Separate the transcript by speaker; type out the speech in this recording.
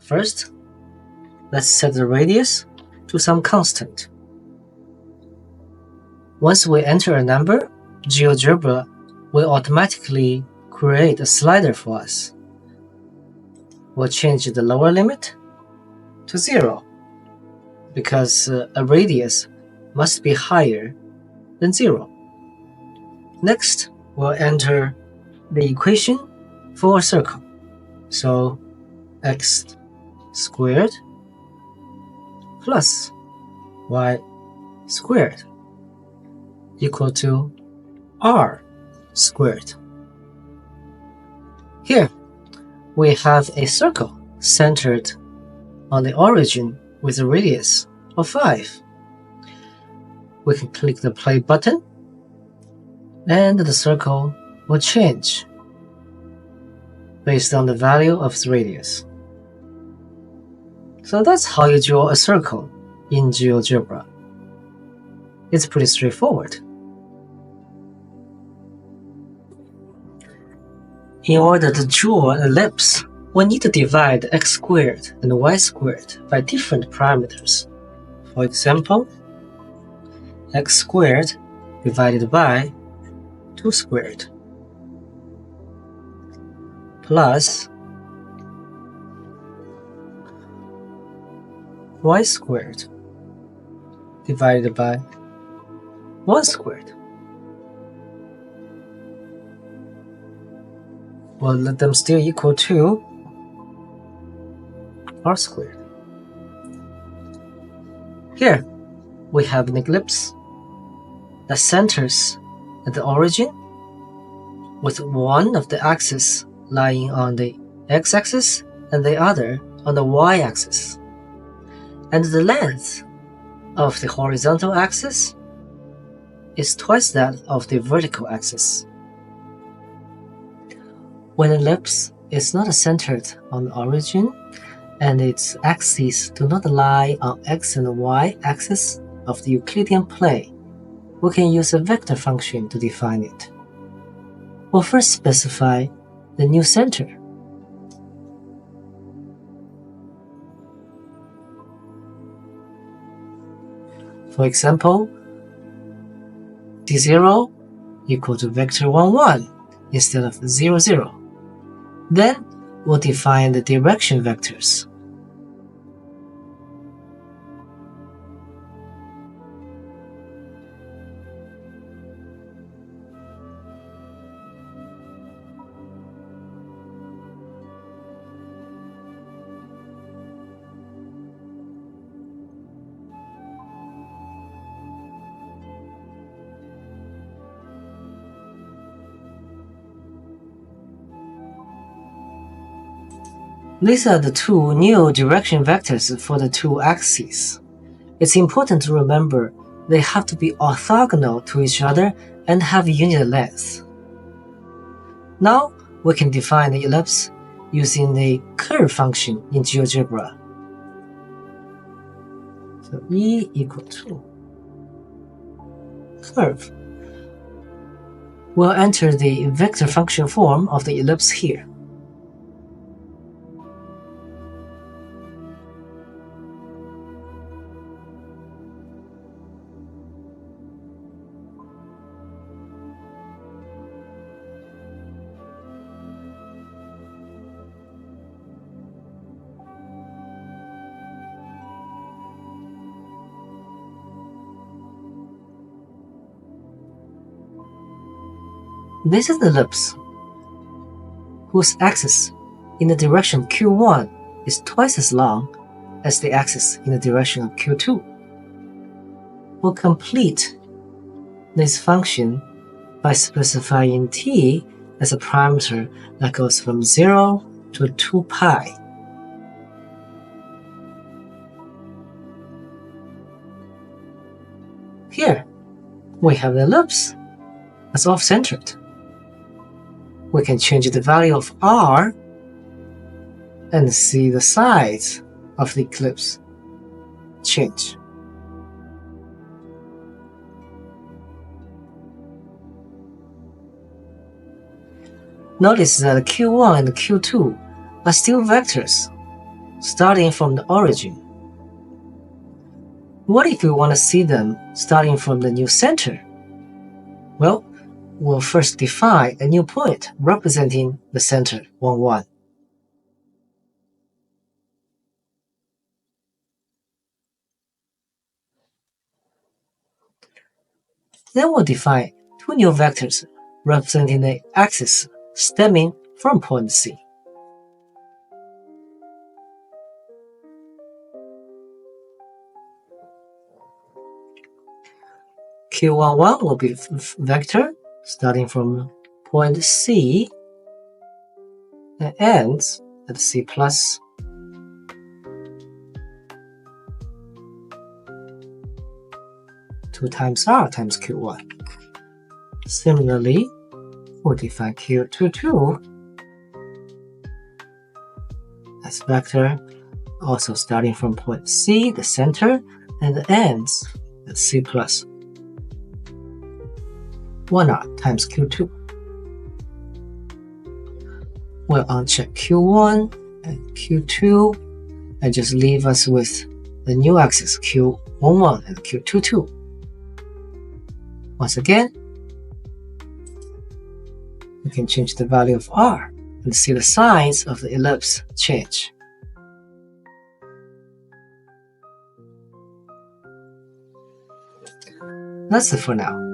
Speaker 1: First, let's set the radius to some constant. Once we enter a number, Geogebra will automatically create a slider for us. We'll change the lower limit to 0 because a radius must be higher than 0. Next, we'll enter the equation for a circle. So x squared plus y squared equal to r squared. Here, we have a circle centered on the origin with a radius of 5. We can click the play button and the circle will change based on the value of the radius. So that's how you draw a circle in Geogebra. It's pretty straightforward. In order to draw an ellipse, we need to divide x squared and y squared by different parameters. For example, x squared divided by 2 squared plus y squared divided by 1 squared. We'll let them still equal to r squared. Here, we have an ellipse that centers at the origin with one of the axes lying on the x-axis and the other on the y-axis. And the length of the horizontal axis is twice that of the vertical axis. When an ellipse is not centered on the origin and its axes do not lie on x and y axis of the Euclidean plane, we can use a vector function to define it. We'll first specify the new center. For example, d0 equal to vector 1, 1 instead of 0, 0. Then we'll define the direction vectors. These are the two new direction vectors for the two axes. It's important to remember they have to be orthogonal to each other and have unit length. Now we can define the ellipse using the curve function in Geogebra. So E equal to curve. We'll enter the vector function form of the ellipse here. This is the ellipse, whose axis in the direction q1 is twice as long as the axis in the direction of q2. We'll complete this function by specifying t as a parameter that goes from 0 to 2 pi. Here, we have the ellipse as off-centered. We can change the value of r and see the size of the ellipse change. Notice that Q1 and Q2 are still vectors, starting from the origin. What if we want to see them starting from the new center? Well, we'll first define a new point representing the center 1, 1. Then we'll define two new vectors representing the axis stemming from point C. Q11 will be vector starting from point C and ends at C plus. Two times R times Q1. Similarly, we'll define Q22 as vector also starting from point C, the center, and ends at C plus 1R times Q2. We'll uncheck Q1 and Q2 and just leave us with the new axis Q11 and Q22. Once again, we can change the value of R and see the signs of the ellipse change. That's it for now.